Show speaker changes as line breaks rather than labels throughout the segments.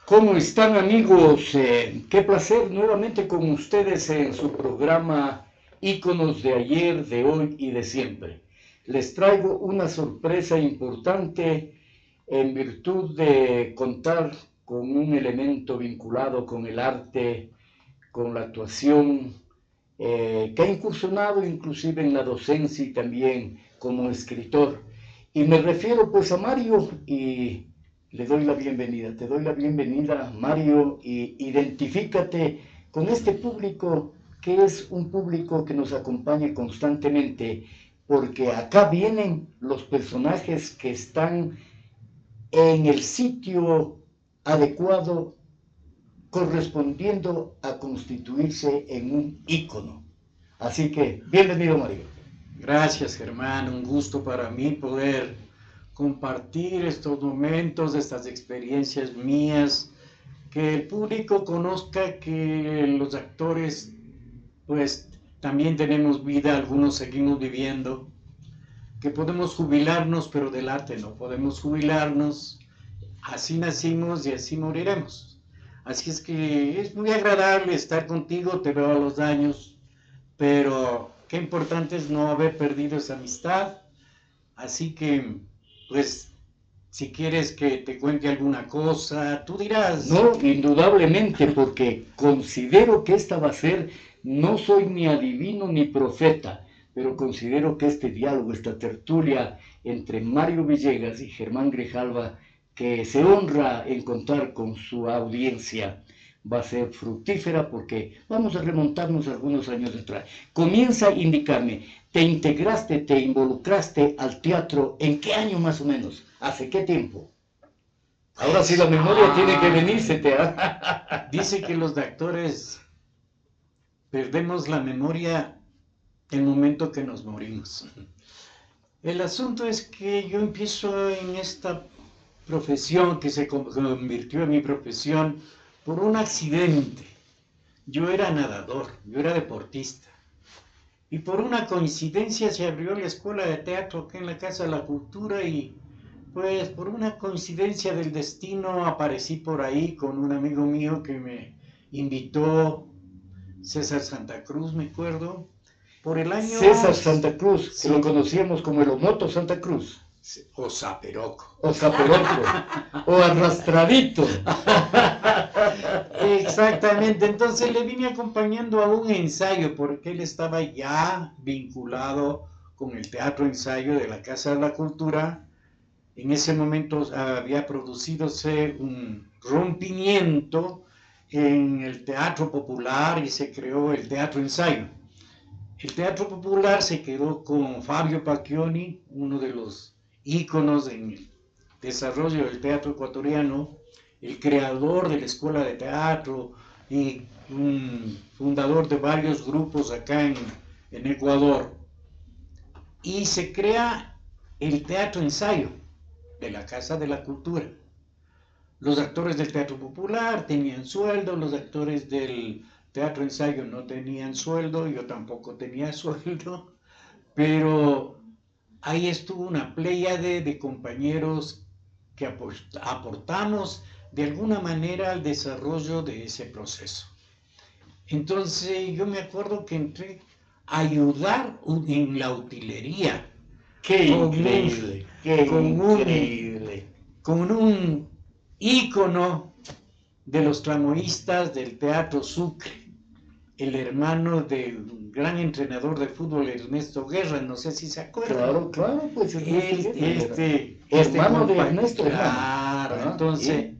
¿Cómo están, amigos? Qué placer nuevamente con ustedes en su programa Íconos de ayer, de hoy y de siempre. Les traigo una sorpresa importante en virtud de contar con un elemento vinculado con el arte, con la actuación, que ha incursionado inclusive en la docencia y también como escritor. Y me refiero pues a Mario y le doy la bienvenida. Te doy la bienvenida, Mario, y identifícate con este público que es un público que nos acompaña constantemente, porque acá vienen los personajes que están en el sitio adecuado, correspondiendo a constituirse en un ícono. Así que, bienvenido, Mario.
Gracias, Germán. Un gusto para mí poder compartir estos momentos, estas experiencias mías, que el público conozca que los actores, pues, también tenemos vida, algunos seguimos viviendo, que podemos jubilarnos, pero del arte no podemos jubilarnos. Así nacimos y así moriremos. Así es que es muy agradable estar contigo, te veo a los años, pero qué importante es no haber perdido esa amistad. Así que, pues, si quieres que te cuente alguna cosa, tú dirás.
No, indudablemente, porque considero que esta va a ser, no soy ni adivino ni profeta, pero considero que este diálogo, esta tertulia entre Mario Villegas y Germán Grijalva, que se honra en contar con su audiencia, va a ser fructífera porque vamos a remontarnos algunos años atrás. Comienza a indicarme, ¿te integraste, te involucraste al teatro en qué año más o menos? ¿Hace qué tiempo? Ahora sí la memoria tiene que venirse.
Dice que los actores perdemos la memoria el momento que nos morimos. El asunto es que yo empiezo en esta profesión que se convirtió en mi profesión por un accidente. Yo era nadador, yo era deportista. Y por una coincidencia se abrió la escuela de teatro aquí en la Casa de la Cultura y pues por una coincidencia del destino aparecí por ahí con un amigo mío que me invitó, César Santa Cruz, me acuerdo, por el año...
César Santa Cruz, sí, que lo conocíamos como el Omoto Santa Cruz.
O Zaperoco.
O Zaperoco. O Arrastradito.
Exactamente, entonces le vine acompañando a un ensayo porque él estaba ya vinculado con el teatro ensayo de la Casa de la Cultura. En ese momento había producidose un rompimiento en el teatro popular y se creó el teatro ensayo. El teatro popular se quedó con Fabio Pacchioni, uno de los íconos en el desarrollo del teatro ecuatoriano, el creador de la escuela de teatro y un fundador de varios grupos acá en Ecuador. Y se crea el teatro ensayo de la Casa de la Cultura. Los actores del teatro popular tenían sueldo, los actores del teatro ensayo no tenían sueldo, yo tampoco tenía sueldo, pero ahí estuvo una pléyade de compañeros que aportamos de alguna manera al desarrollo de ese proceso. Entonces yo me acuerdo que entré a ayudar en la utilería.
¡Qué increíble! ¡Qué increíble!
Con un ícono de los tramoístas del Teatro Sucre, el hermano de un gran entrenador de fútbol, Ernesto Guerra, no sé si se acuerdan.
Claro, pues
este
hermano de Ernesto.
Claro, entonces,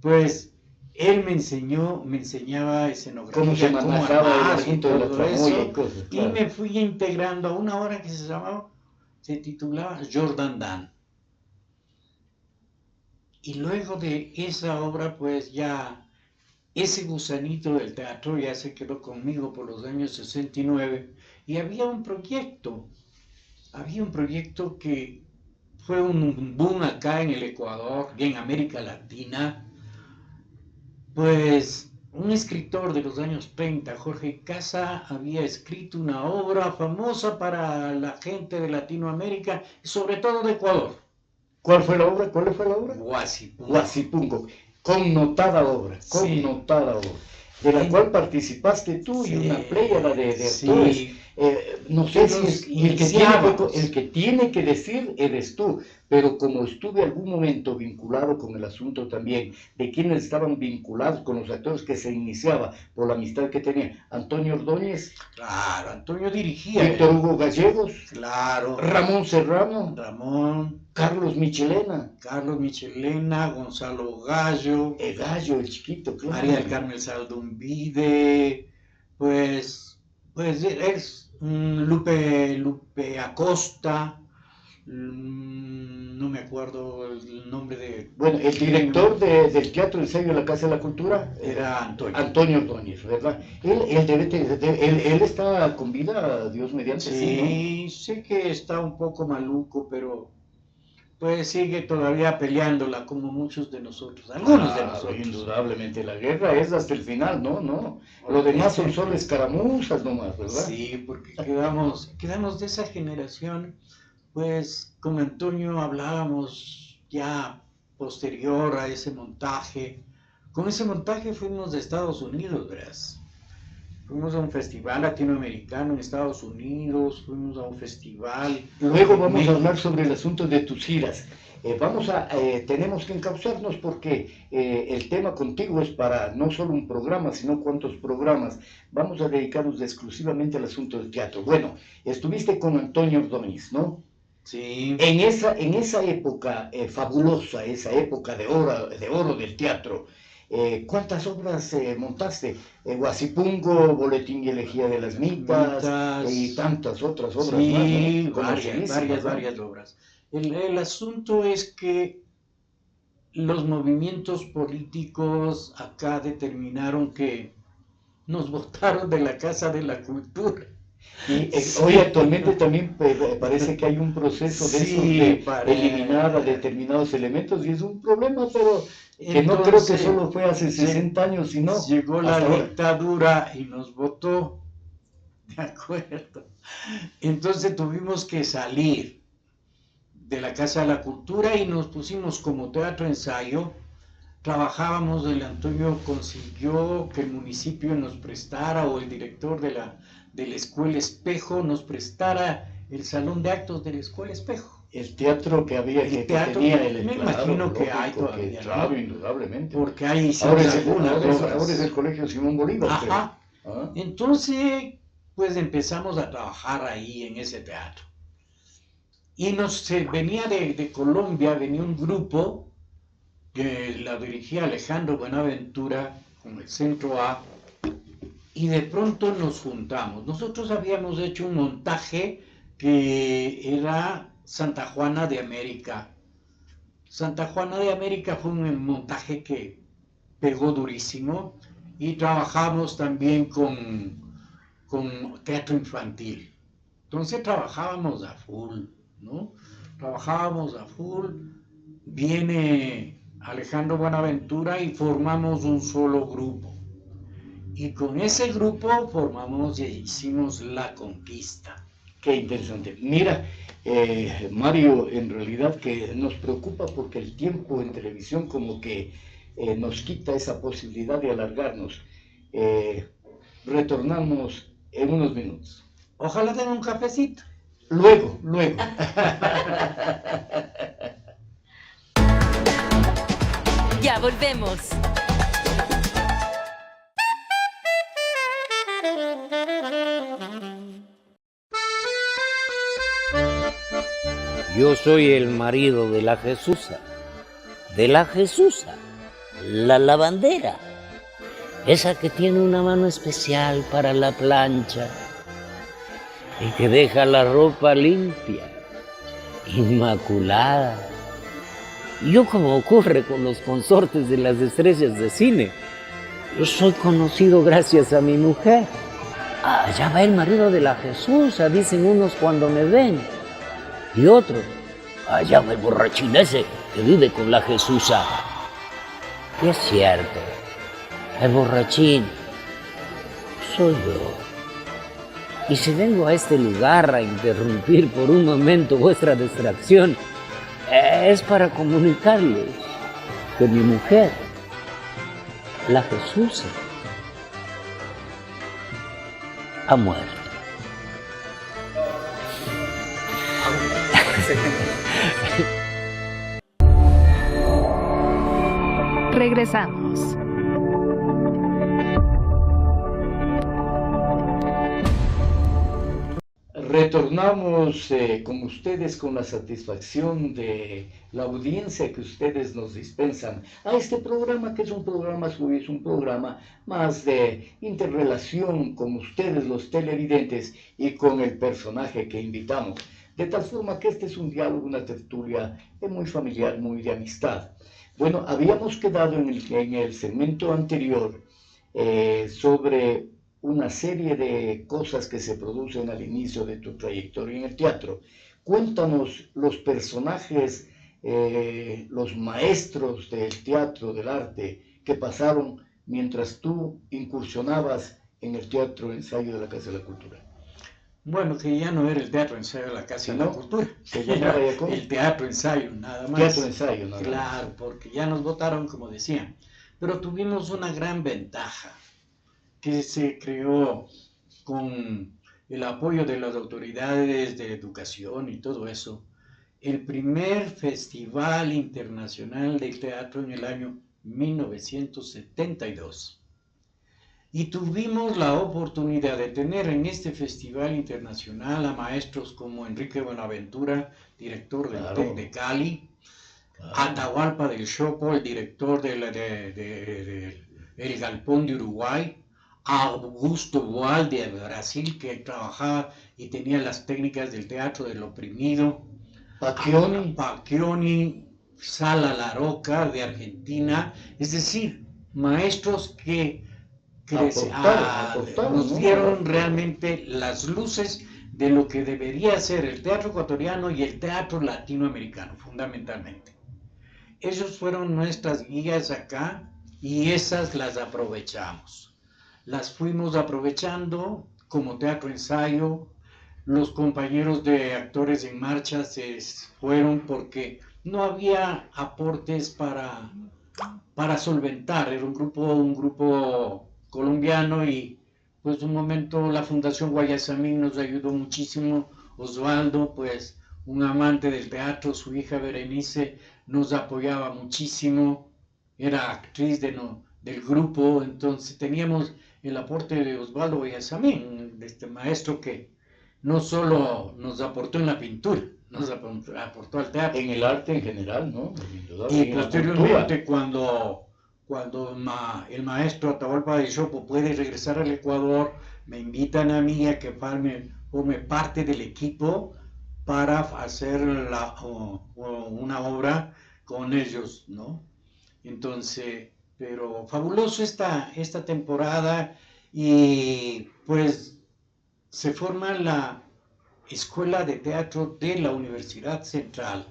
pues, él me enseñaba escenografía,
cómo se manejaba el asunto de la tramoya y cosas,
claro. Y me fui integrando a una obra que se titulaba Jordan Dan. Y luego de esa obra, pues ya ese gusanito del teatro ya se quedó conmigo por los años 69 y había un proyecto que fue un boom acá en el Ecuador y en América Latina. Pues un escritor de los años 30, Jorge Casa, había escrito una obra famosa para la gente de Latinoamérica y sobre todo de Ecuador.
¿Cuál fue la obra? ¿Cuál fue la obra?
Guasipungo.
Guasipungo. Connotada obra, connotada obra, de la cual participaste tú y una pléyada de actores. No sé si es el que tiene que decir eres tú, pero como estuve algún momento vinculado con el asunto también de quienes estaban vinculados con los actores que se iniciaba por la amistad que tenía Antonio Ordóñez,
claro, Antonio dirigía,
Víctor Hugo Gallegos,
claro,
Ramón Serrano,
Carlos Michelena, Gonzalo Gallo,
el chiquito, claro,
María del Carmen Saldumbide, pues es Lupe Acosta, no me acuerdo el nombre de...
Bueno, el director del Teatro Ensayo de la Casa de la Cultura
era
Antonio Ordóñez, ¿verdad? Él está con vida, Dios mediante.
Sí, ¿no? Sé que está un poco maluco, pero pues sigue todavía peleándola como muchos de nosotros, algunos de nosotros.
Indudablemente, la guerra es hasta el final, ¿no? Lo demás son solo escaramuzas nomás, ¿verdad?
Sí, porque quedamos de esa generación. Pues con Antonio hablábamos ya posterior a ese montaje. Con ese montaje fuimos de Estados Unidos, verás. Fuimos a un festival latinoamericano en Estados Unidos, fuimos a un festival.
Luego vamos a hablar sobre el asunto de tus giras. Tenemos que encauzarnos porque el tema contigo es para no solo un programa, sino cuántos programas. Vamos a dedicarnos exclusivamente al asunto del teatro. Bueno, estuviste con Antonio Ordóñez, ¿no?
Sí.
En esa época fabulosa, esa época de oro del teatro, ¿cuántas obras montaste? Guasipungo, Boletín y Elegía de las Mitas, y tantas otras obras más, ¿no?
Sí, varias obras. El asunto es que los movimientos políticos acá determinaron que nos botaron de la Casa de la Cultura.
Y hoy actualmente también parece que hay un proceso de eso de eliminar a determinados elementos y es un problema, pero que entonces, no creo que solo fue hace 60 años, sino
llegó la dictadura y nos votó, de acuerdo. Entonces tuvimos que salir de la Casa de la Cultura y nos pusimos como teatro ensayo. Trabajábamos, el Antonio consiguió que el municipio nos prestara, o el director de la Escuela Espejo nos prestara el salón de actos de la Escuela Espejo.
El teatro que había,
el teatro, tenía me imagino que hay todavía,
claro, indudablemente.
Porque hay
ahora es el Colegio Simón Bolívar.
Ajá. Entonces, pues empezamos a trabajar ahí en ese teatro. Y venía de Colombia, venía un grupo que la dirigía Alejandro Buenaventura con el Centro A, y de pronto nos juntamos. Nosotros habíamos hecho un montaje que era Santa Juana de América. Santa Juana de América fue un montaje que pegó durísimo, y trabajamos también con teatro infantil. Entonces trabajábamos a full, ¿no? Viene Alejandro Buenaventura y formamos un solo grupo. Y con ese grupo hicimos La Conquista.
Qué interesante. Mira, Mario, en realidad que nos preocupa porque el tiempo en televisión como que nos quita esa posibilidad de alargarnos. Retornamos en unos minutos.
Ojalá den un cafecito.
Luego.
Ya volvemos.
Yo soy el marido de la Jesusa, la lavandera, esa que tiene una mano especial para la plancha y que deja la ropa limpia, inmaculada, Y yo, como ocurre con los consortes de las estrellas de cine, yo soy conocido gracias a mi mujer. Allá va el marido de la Jesusa, dicen unos cuando me ven. Y otros, allá va el borrachín ese que vive con la Jesusa. Y es cierto, el borrachín soy yo. Y si vengo a este lugar a interrumpir por un momento vuestra distracción, es para comunicarles que mi mujer, la Jesusa, ha muerto.
Regresamos.
Retornamos con ustedes con la satisfacción de la audiencia que ustedes nos dispensan a este programa, que es un programa suyo, es un programa más de interrelación con ustedes, los televidentes, y con el personaje que invitamos. De tal forma que este es un diálogo, una tertulia muy familiar, muy de amistad. Bueno, habíamos quedado en el segmento anterior sobre una serie de cosas que se producen al inicio de tu trayectoria en el teatro. Cuéntanos los personajes, los maestros del teatro, del arte, que pasaron mientras tú incursionabas en el teatro ensayo de la Casa de la Cultura.
Bueno, que ya no era el teatro ensayo de la Casa de la Cultura,
se llamaba ya ¿cómo?
El teatro ensayo, nada más.
Teatro ensayo, nada más.
Claro, porque ya nos votaron, como decían. Pero tuvimos una gran ventaja, que se creó con el apoyo de las autoridades de educación y todo eso, el primer Festival Internacional del Teatro en el año 1972. Y tuvimos la oportunidad de tener en este Festival Internacional a maestros como Enrique Buenaventura, director del TEC de Cali, Atahualpa del Chopo, el director del El Galpón de Uruguay, Augusto Boal de Brasil, que trabajaba y tenía las técnicas del teatro del oprimido, Pacchioni, Sala Laroca de Argentina, es decir, maestros que nos dieron realmente las luces de lo que debería ser el teatro ecuatoriano y el teatro latinoamericano, fundamentalmente. Ellos fueron nuestras guías acá y esas las aprovechamos. Las fuimos aprovechando como teatro ensayo. Los compañeros de Actores en Marcha se fueron porque no había aportes para solventar. Era un grupo colombiano y pues un momento la Fundación Guayasamín nos ayudó muchísimo. Osvaldo, pues un amante del teatro, su hija Berenice nos apoyaba muchísimo. Era actriz del grupo, entonces teníamos el aporte de Osvaldo Guayasamín, de este maestro que no solo nos aportó en la pintura, nos aportó al teatro.
En el arte en general, ¿no?
Y posteriormente cuando el maestro Atahualpa del Chopo puede regresar al Ecuador, me invitan a mí a que forme parte del equipo para hacer una obra con ellos, ¿no? Entonces, pero fabuloso esta temporada y pues se forma la Escuela de Teatro de la Universidad Central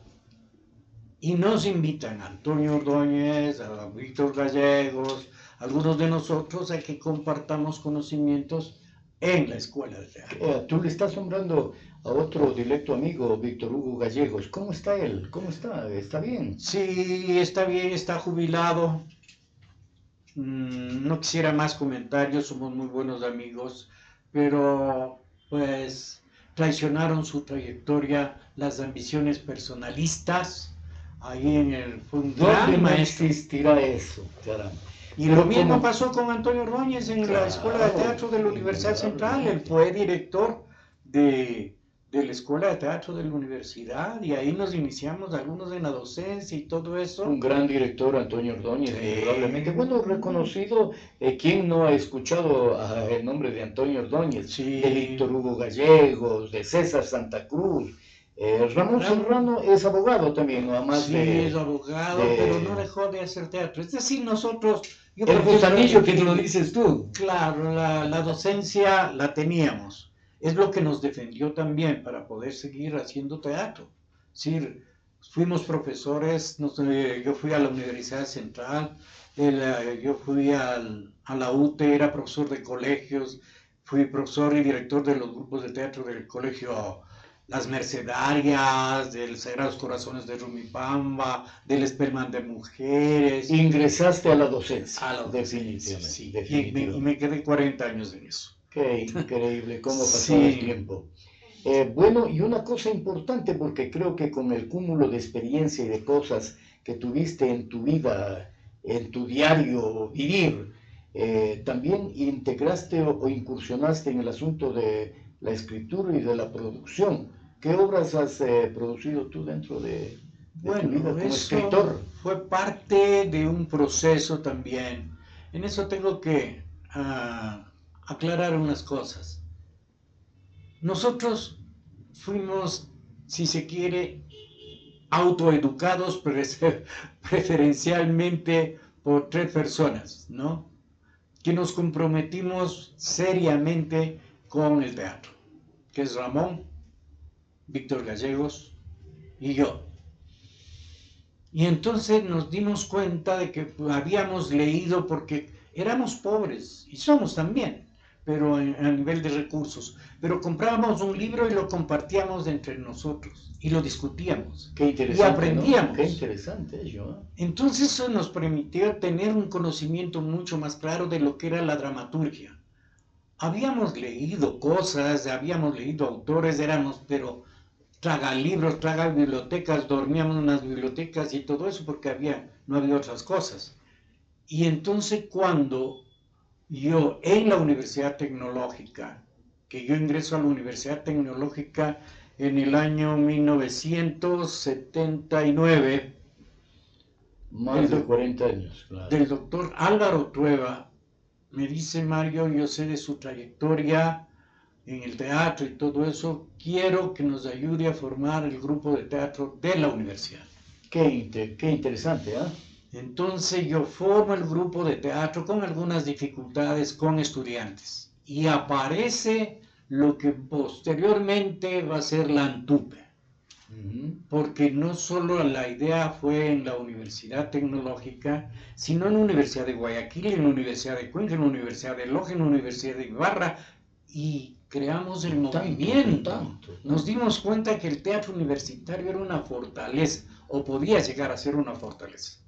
y nos invitan a Antonio Ordóñez, a Víctor Gallegos, algunos de nosotros a que compartamos conocimientos en la Escuela de Teatro.
Tú le estás nombrando a otro directo amigo, Víctor Hugo Gallegos. ¿Cómo está él? ¿Cómo está? ¿Está bien?
Sí, está bien, está jubilado. No quisiera más comentarios, somos muy buenos amigos, pero pues traicionaron su trayectoria las ambiciones personalistas. Ahí fue un gran maestro.
Existirá eso, caramba.
Y lo mismo pasó con Antonio Ordóñez en la Escuela de Teatro de la Universidad Central. Él fue director de la Escuela de Teatro de la Universidad y ahí nos iniciamos algunos en la docencia y todo eso.
Un gran director, Antonio Ordóñez, probablemente. Bueno, reconocido. ¿Quién no ha escuchado el nombre de Antonio Ordóñez?
Sí.
De Víctor Hugo Gallegos, de César Santa Cruz. Ramón Serrano es abogado también, ¿no? Además
Sí, es abogado, pero no dejó de hacer teatro. Es decir, nosotros...
El gusanillo que lo dices tú.
Claro, la docencia la teníamos. Es lo que nos defendió también para poder seguir haciendo teatro. Es decir, fuimos profesores, yo fui a la Universidad Central, yo fui a la UTE, era profesor de colegios, fui profesor y director de los grupos de teatro del colegio Las Mercedarias, del Sagrados Corazones de Rumipamba, del Spellman de Mujeres.
Ingresaste a la docencia.
A la
definitivamente.
Sí.
definitivamente.
Y me quedé 40 años en eso.
Qué increíble cómo pasó
Sí.
el tiempo. Bueno, y una cosa importante, porque creo que con el cúmulo de experiencia y de cosas que tuviste en tu vida, en tu diario vivir, también integraste o incursionaste en el asunto de la escritura y de la producción. ¿Qué obras has producido tú dentro de tu vida como
Eso
escritor?
fue parte de un proceso también. En eso tengo que aclarar unas cosas. Nosotros fuimos, si se quiere, autoeducados preferencialmente por 3 personas, ¿no? Que nos comprometimos seriamente con el teatro, que es Ramón, Víctor Gallegos y yo. Y entonces nos dimos cuenta de que habíamos leído, porque éramos pobres, y somos también, pero a nivel de recursos, pero comprábamos un libro y lo compartíamos entre nosotros, y lo discutíamos,
Qué interesante,
y aprendíamos.
¿no? Qué interesante ello.
Entonces eso nos permitió tener un conocimiento mucho más claro de lo que era la dramaturgia. Habíamos leído cosas, habíamos leído autores, pero traga libros, traga bibliotecas, dormíamos en las bibliotecas y todo eso porque no había otras cosas. Y entonces cuando yo en la Universidad Tecnológica, que yo ingreso a la Universidad Tecnológica en el año 1979,
Más de 40 años, claro.
del doctor Álvaro Trueba, me dice: Mario, yo sé de su trayectoria en el teatro y todo eso, quiero que nos ayude a formar el grupo de teatro de la universidad.
Qué interesante, ¿ah?
Entonces yo formo el grupo de teatro con algunas dificultades con estudiantes y aparece lo que posteriormente va a ser la ANTUPE, porque no solo la idea fue en la Universidad Tecnológica, sino en la Universidad de Guayaquil, en la Universidad de Cuenca, en la Universidad de Loja, en la Universidad de Ibarra, y creamos el movimiento. Nos dimos cuenta que el teatro universitario era una fortaleza, o podía llegar a ser una fortaleza.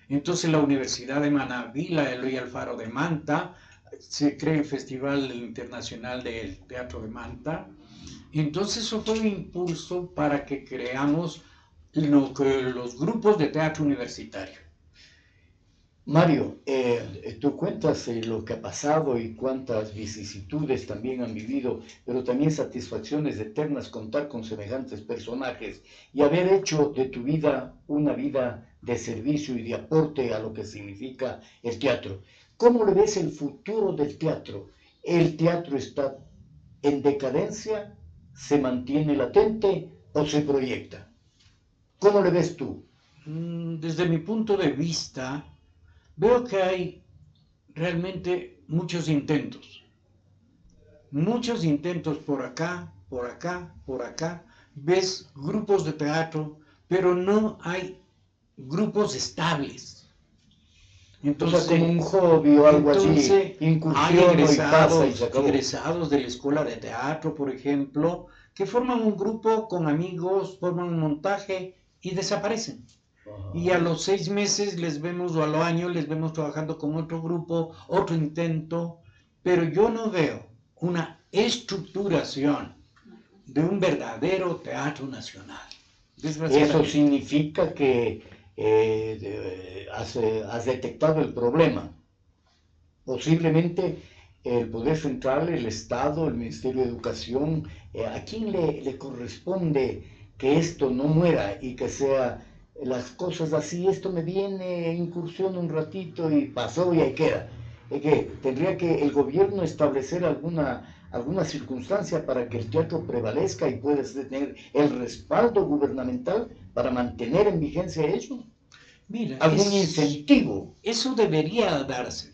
Entonces la Universidad de Manabí, la Eloy Alfaro de Manta, se crea el Festival Internacional del Teatro de Manta. Entonces eso fue un impulso para que creamos los grupos de teatro universitario.
Mario, tú cuentas lo que ha pasado y cuántas vicisitudes también han vivido, pero también satisfacciones eternas contar con semejantes personajes y haber hecho de tu vida una vida de servicio y de aporte a lo que significa el teatro. ¿Cómo le ves el futuro del teatro? ¿El teatro está en decadencia? ¿Se mantiene latente o se proyecta? ¿Cómo le ves tú?
Desde mi punto de vista, veo que hay realmente muchos intentos por acá, por acá, por acá. Ves grupos de teatro, pero no hay grupos estables.
Entonces, como un hobby o algo así, incursión y pasa y se acabó.
Egresados de la escuela de teatro, por ejemplo, que forman un grupo con amigos, forman un montaje y desaparecen. Y a los 6 meses les vemos, o al año les vemos trabajando con otro grupo, otro intento, pero yo no veo una estructuración de un verdadero teatro nacional.
Eso significa que has detectado el problema. Posiblemente el Poder Central, el Estado, el Ministerio de Educación, ¿a quién le corresponde que esto no muera y que sea las cosas así? Esto me viene, incursión un ratito y pasó y ahí queda. Que tendría que el gobierno establecer alguna circunstancia para que el teatro prevalezca y puedas tener el respaldo gubernamental para mantener en vigencia ello?
Mira,
¿Algún incentivo?
Eso debería darse,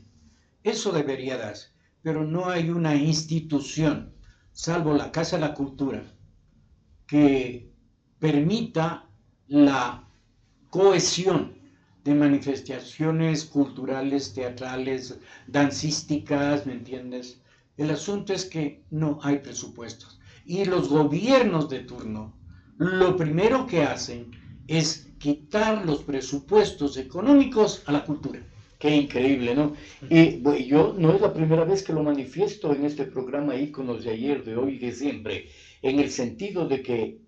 pero no hay una institución, salvo la Casa de la Cultura, que permita la cohesión de manifestaciones culturales, teatrales, dancísticas, ¿me entiendes? El asunto es que no hay presupuestos. Y los gobiernos de turno, lo primero que hacen es quitar los presupuestos económicos a la cultura.
Qué increíble, ¿no? Y bueno, yo no es la primera vez que lo manifiesto en este programa Íconos de ayer, de hoy y de siempre, en el sentido de que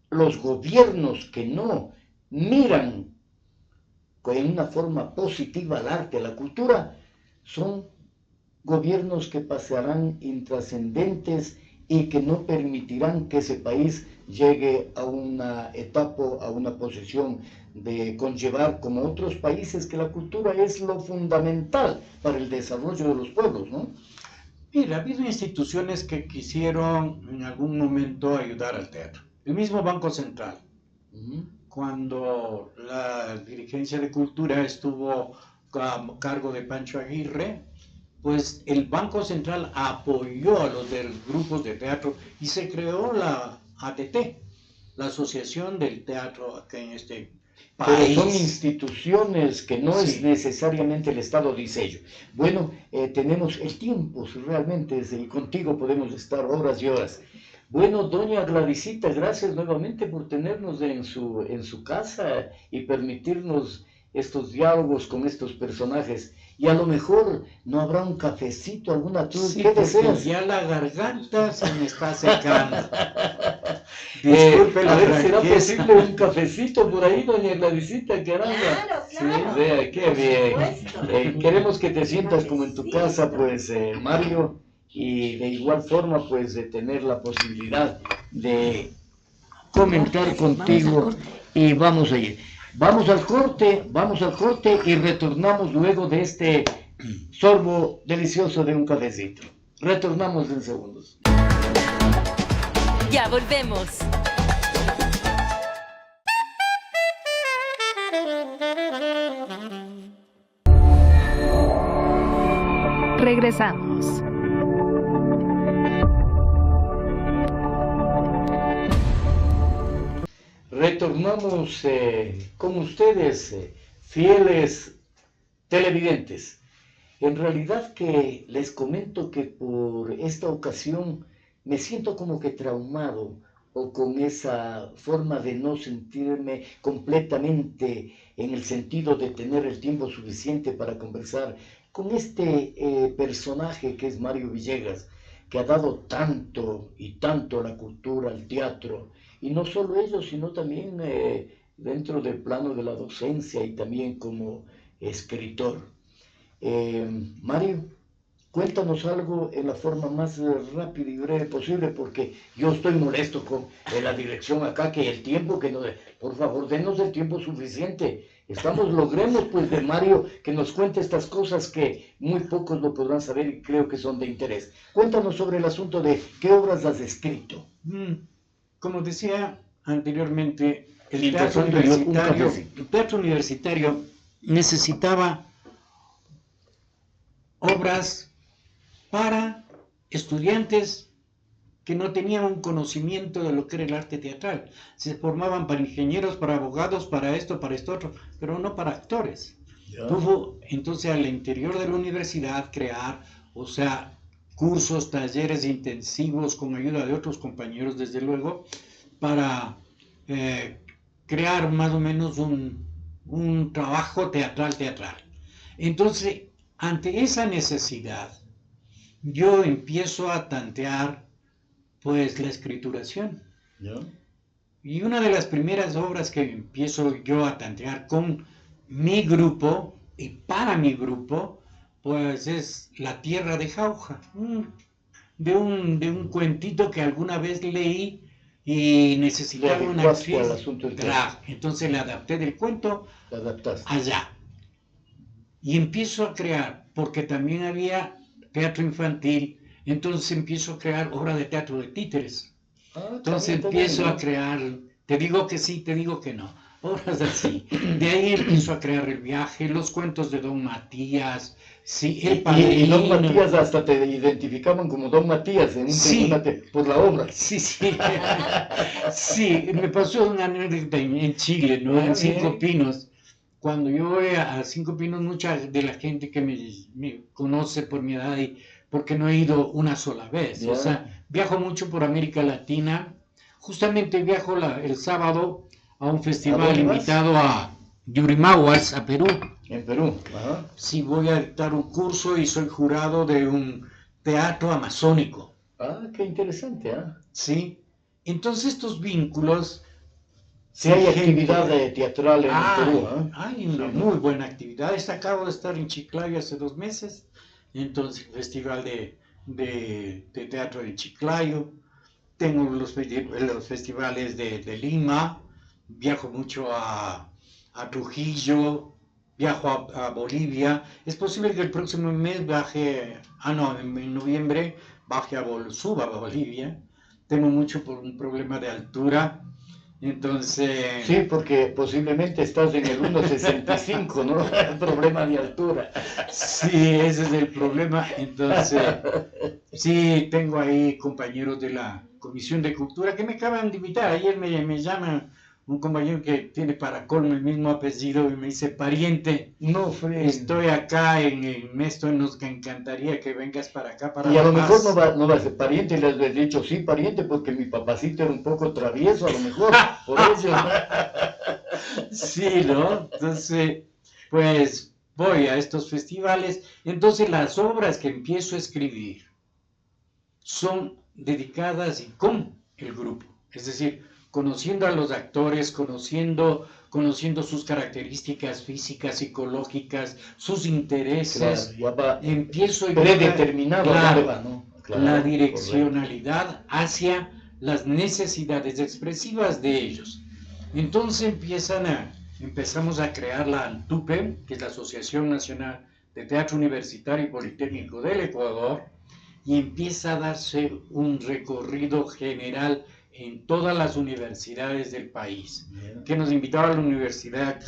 los gobiernos que no miran en una forma positiva al arte, a la cultura, son gobiernos que pasarán intrascendentes y que no permitirán que ese país llegue a una etapa, a una posición de conllevar, como otros países, que la cultura es lo fundamental para el desarrollo de los pueblos, ¿no?
Mira, ha habido instituciones que quisieron en algún momento ayudar al teatro. El mismo Banco Central, cuando la dirigencia de cultura estuvo a cargo de Pancho Aguirre, pues el Banco Central apoyó a los grupos de teatro y se creó la ATT, la Asociación del Teatro acá en este país.
Pero son instituciones que no es necesariamente el Estado dice ello. Bueno, tenemos el tiempo realmente, y contigo podemos estar horas y horas. Bueno, doña Gladysita, gracias nuevamente por tenernos en su casa y permitirnos estos diálogos con estos personajes. Y a lo mejor no habrá un cafecito, alguna tú,
sí,
¿qué deseas?
Ya la garganta se me está secando. Disculpe
a ver, ¿será posible un cafecito por ahí, doña Gladysita? Caramba.
Claro.
Sí, vea, qué bien. Queremos que te sientas como en tu casa, pues, Mario, y de igual forma, pues, de tener la posibilidad de comentar contigo y vamos a ir. Vamos al corte y retornamos luego de este sorbo delicioso de un cafecito. Retornamos en segundos.
Ya volvemos.
Regresamos.
Retornamos con ustedes, fieles televidentes. En realidad que les comento que por esta ocasión me siento como que traumado o con esa forma de no sentirme completamente en el sentido de tener el tiempo suficiente para conversar con este personaje que es Mario Villegas, que ha dado tanto y tanto a la cultura, al teatro, y no solo ello, sino también dentro del plano de la docencia y también como escritor. Mario, cuéntanos algo en la forma más rápida y breve posible, porque yo estoy molesto con la dirección acá, que el tiempo que nos... Por favor, denos el tiempo suficiente. Logremos pues de Mario que nos cuente estas cosas que muy pocos lo podrán saber y creo que son de interés. Cuéntanos sobre el asunto de qué obras has escrito.
Como decía anteriormente, el teatro universitario necesitaba obras para estudiantes que no tenían un conocimiento de lo que era el arte teatral. Se formaban para ingenieros, para abogados, para esto otro, pero no para actores. Tuvo entonces al interior de la universidad crear, o sea, cursos, talleres intensivos con ayuda de otros compañeros, desde luego, para crear más o menos un trabajo teatral. Entonces, ante esa necesidad, yo empiezo a tantear pues la escrituración. Y una de las primeras obras que empiezo yo a tantear con mi grupo y para mi grupo, pues es La Tierra de Jauja, de un cuentito que alguna vez leí y necesitaba una actriz. Entonces le adapté del cuento allá. Y empiezo a crear, porque también había teatro infantil, Entonces empiezo a crear obra de teatro de títeres.
Ah,
Entonces
está
empiezo
bien,
a
¿no?
crear, te digo que sí, te digo que no, obras así. De ahí empiezo a crear El viaje, los cuentos de Don Matías, sí, El
Y Don
Padrino.
Matías hasta te identificaban como Don Matías
Sí,
por la obra.
sí, sí. Sí, me pasó una anécdota en Chile, ¿no?
Ah,
En Cinco
bien.
Pinos. Cuando yo voy a Cinco Pinos, mucha de la gente que me conoce por mi edad y porque no he ido una sola vez. O
Ya.
sea, viajo mucho por América Latina. Justamente viajo el sábado a un festival
dónde vas?
invitado a Yurimaguas, a Perú.
En Perú. Ajá.
Sí, voy a dictar un curso y soy jurado de un teatro amazónico.
Ah, qué interesante, ¿ah?
¿Sí? Entonces estos vínculos,
Sí hay
gente-
actividad teatral en el Perú, ¿ah?
hay una
Sí, ¿no?
muy buena actividad. Acabo de estar en Chiclayo hace 2 meses, entonces el festival de teatro de Chiclayo. Tengo los festivales de Lima, viajo mucho a Trujillo, viajo a Bolivia. Es posible que el próximo mes viaje, no, en noviembre suba a Bolivia. Tengo mucho por un problema de altura, entonces,
Sí, porque posiblemente estás en el 1,65, ¿no? Problema de altura.
sí, ese es el problema. Entonces, sí, tengo ahí compañeros de la Comisión de Cultura que me acaban de invitar. Ayer me llama un compañero que tiene para colmo el mismo apellido y me dice, pariente,
No, fue.
estoy acá en esto, nos encantaría que vengas para acá, para
Y a
La
lo mejor
Paz.
no va a ser pariente, y les he dicho, sí, pariente, porque mi papacito era un poco travieso, a lo mejor, por eso.
Sí, ¿no? Entonces, pues voy a estos festivales. Entonces, las obras que empiezo a escribir son dedicadas y con el grupo. Es decir, conociendo a los actores, conociendo sus características físicas, psicológicas, sus
Claro,
intereses,
ya va
empiezo yo
predeterminado,
claro,
ya va, ¿no? Claro,
la
correcto.
direccionalidad hacia las necesidades expresivas de ellos. Entonces empezamos a crear la ANTUPE, que es la Asociación Nacional de Teatro Universitario y Politécnico del Ecuador, y empieza a darse un recorrido general en todas las universidades del país,
Bien.
que nos invitaba a la Universidad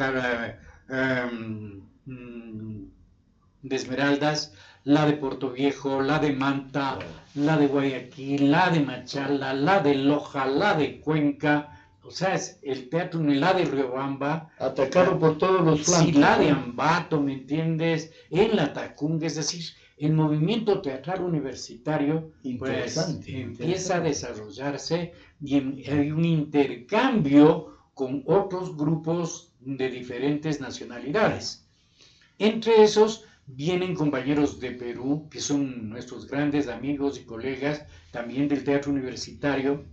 de Esmeraldas, la de Puerto Viejo, la de Manta, la de Guayaquil, la de Machala, la de Loja, la de Cuenca, o sea, es el teatro, la de Riobamba,
Atacado por todos los flancos.
sí, la de
¿no?
Ambato, ¿me entiendes? En la Tacunga, es decir, el movimiento teatral universitario pues
Interesante,
empieza a
interesante.
desarrollarse y hay un intercambio con otros grupos de diferentes nacionalidades. Entre esos vienen compañeros de Perú, que son nuestros grandes amigos y colegas, también del teatro universitario,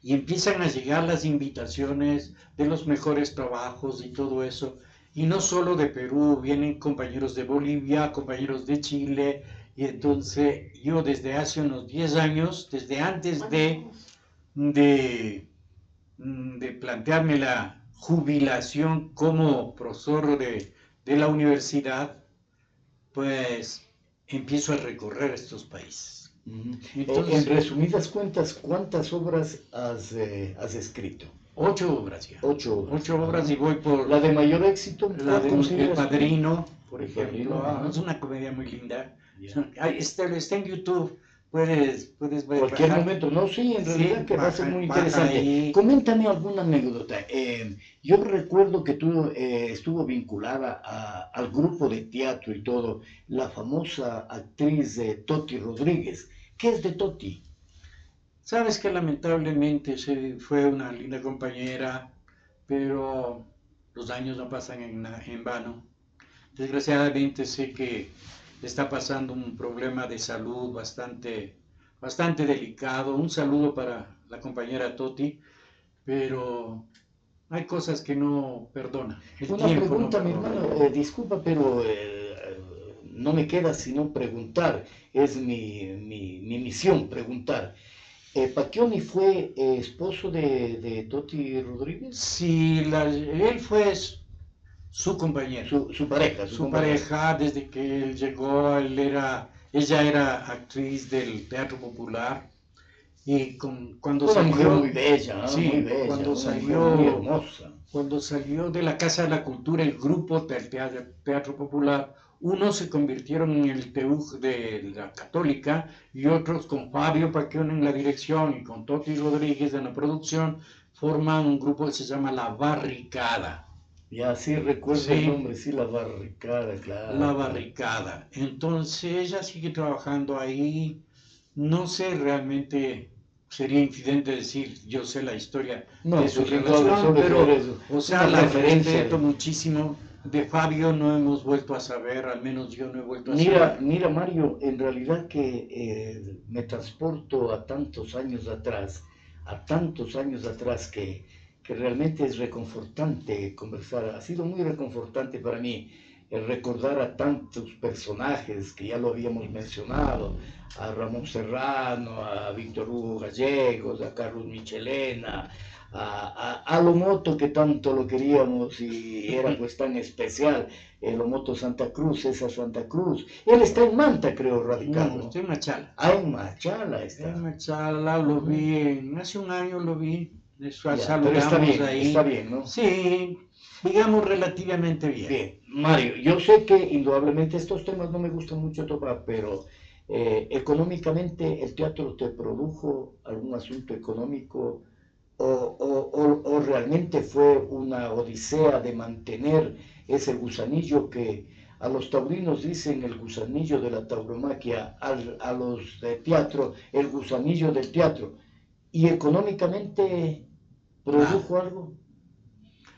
y empiezan a llegar las invitaciones de los mejores trabajos y todo eso. Y no solo de Perú, vienen compañeros de Bolivia, compañeros de Chile, y entonces yo desde hace unos 10 años, desde antes de plantearme la jubilación como profesor de la universidad, pues empiezo a recorrer estos países. Entonces,
En resumidas cuentas, ¿cuántas obras has escrito?
8 obras ya.
8 obras.
8 obras y voy por
La de mayor éxito,
la
¿cuál
de El
consideras tú?
Padrino, por
El
ejemplo.
Padrino,
Es una comedia muy linda.
Ya.
Está en YouTube. Puedes
Cualquier
bajar.
momento, no, sí, en
Sí,
realidad que va a ser muy
baja
interesante.
ahí.
Coméntame alguna anécdota. Yo recuerdo que tú estuvo vinculada al grupo de teatro y todo, la famosa actriz Toti Rodríguez. ¿Qué es de Toti?
Sabes que lamentablemente fue una linda compañera, pero los años no pasan en vano. Desgraciadamente sé que está pasando un problema de salud bastante delicado. Un saludo para la compañera Toti, pero hay cosas que no perdona. El
Una
tiempo no
pregunta, mi
perdona.
hermano, disculpa, pero no me queda sino preguntar. Es mi misión preguntar. ¿Pacchioni fue esposo de Toti Rodríguez?
Sí, él fue su compañero.
Su pareja,
Su pareja, desde que él llegó, él era Ella era actriz del Teatro Popular y cuando
Una mujer
salió,
muy bella,
sí,
muy bella,
cuando
una
salió,
mujer muy hermosa.
cuando salió de la Casa de la Cultura, el grupo del Teatro Popular, unos se convirtieron en el TEUG de la Católica y otros con Fabio Paquión en la dirección y con Toti Rodríguez en la producción, forman un grupo que se llama La Barricada.
Ya sí recuerdo
Sí.
el nombre, sí, La Barricada, claro.
La Barricada. Entonces ella sigue trabajando ahí. No sé realmente, sería infidente decir, yo sé la historia
No,
de su
pues,
relación,
claro, solo
pero,
eres
o sea,
una
la
referencia.
respeto muchísimo. De Fabio no hemos vuelto a saber, al menos yo no he vuelto a
Mira,
saber.
mira Mario, en realidad que me transporto a tantos años atrás, que realmente es reconfortante conversar. Ha sido muy reconfortante para mí el recordar a tantos personajes que ya lo habíamos mencionado, a Ramón Serrano, a Víctor Hugo Gallegos, a Carlos Michelena, a Lomoto, que tanto lo queríamos y era pues tan especial. El Lomoto Santa Cruz, César Santa Cruz. Él está en Manta, creo, radicado.
No, estoy en Machala.
Ah, en Machala está.
En Machala lo vi, hace un año lo vi.
Ya,
Saludamos
pero
ahí.
está bien, ¿no?
Sí, digamos relativamente bien.
Bien, Mario, yo sé que indudablemente estos temas no me gustan mucho tocar, pero económicamente el teatro te produjo algún asunto económico o realmente fue una odisea de mantener ese gusanillo que a los taurinos dicen el gusanillo de la tauromaquia, a los de teatro el gusanillo del teatro, y económicamente produjo algo.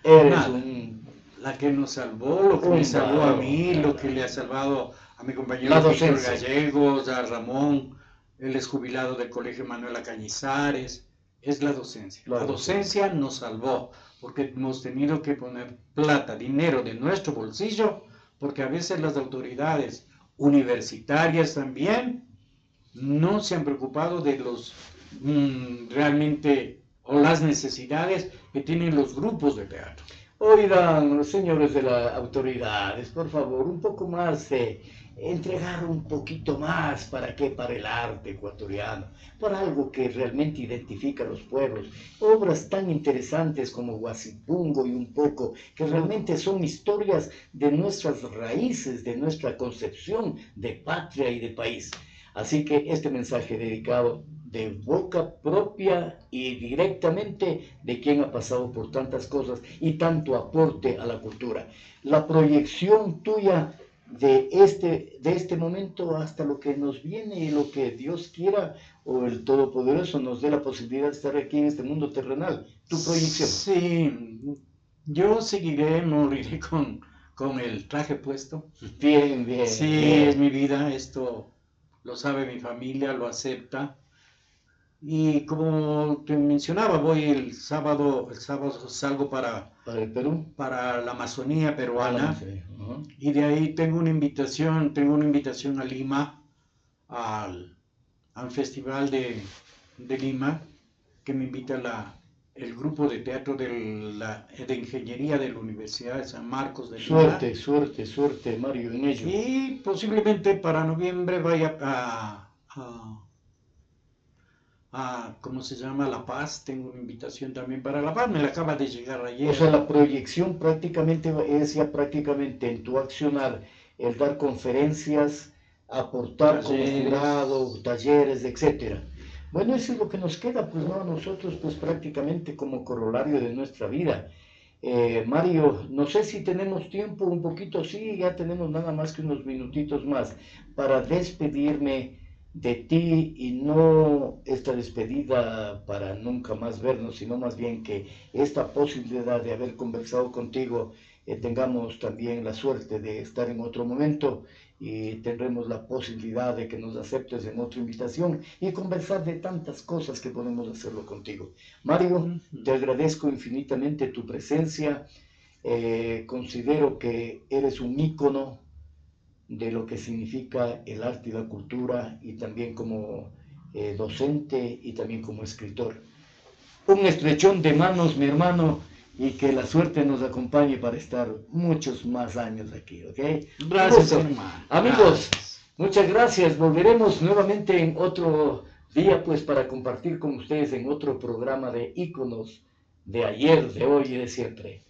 Eres
Nada.
un
La que nos salvó, lo que me salvó a mí,
claro.
lo que le ha salvado a mi
La
compañero Víctor
docencia.
Gallegos, a Ramón, él es jubilado del Colegio Manuela Cañizares, es la docencia. La docencia nos salvó, porque hemos tenido que poner plata, dinero de nuestro bolsillo, porque a veces las autoridades universitarias también no se han preocupado de los realmente o las necesidades que tienen los grupos de teatro.
Oigan, señores de las autoridades, por favor, un poco más, entregar un poquito más, ¿para qué? Para el arte ecuatoriano, para algo que realmente identifica a los pueblos, obras tan interesantes como Guasipungo y un poco, que realmente son historias de nuestras raíces, de nuestra concepción de patria y de país. Así que este mensaje dedicado de boca propia y directamente de quien ha pasado por tantas cosas y tanto aporte a la cultura. La proyección tuya de este momento hasta lo que nos viene y lo que Dios quiera o el Todopoderoso nos dé la posibilidad de estar aquí en este mundo terrenal. Tu proyección.
Sí, yo seguiré, moriré con el traje puesto.
Bien, bien.
Sí,
bien.
es mi vida, esto lo sabe mi familia, lo acepta. Y como te mencionaba, voy el sábado salgo
¿Para el Perú?
para la Amazonía peruana.
Uh-huh.
Y de ahí tengo una invitación a Lima, al Festival de Lima, que me invita el grupo de teatro de ingeniería de la Universidad de San Marcos de Lima.
Suerte, Mario, en ello.
Y posiblemente para noviembre vaya ¿cómo se llama? La Paz. Tengo una invitación también para La Paz, me la acaba de llegar ayer.
O sea, la proyección prácticamente es ya prácticamente en tu accionar el dar conferencias, aportar como jurado, talleres, etcétera. Bueno, eso es lo que nos queda, pues no, a nosotros pues prácticamente como corolario de nuestra vida. Mario, no sé si tenemos tiempo, un poquito sí, ya tenemos nada más que unos minutitos más para despedirme de ti y no esta despedida para nunca más vernos, sino más bien que esta posibilidad de haber conversado contigo tengamos también la suerte de estar en otro momento y tendremos la posibilidad de que nos aceptes en otra invitación y conversar de tantas cosas que podemos hacerlo contigo. Mario, te agradezco infinitamente tu presencia, considero que eres un ícono de lo que significa el arte y la cultura y también como docente y también como escritor. Un estrechón de manos, mi hermano, y que la suerte nos acompañe para estar muchos más años aquí, ¿ok?
Gracias, hermano.
Amigos, Muchas gracias. Volveremos nuevamente en otro día, pues, para compartir con ustedes en otro programa de íconos de ayer, de hoy y de siempre.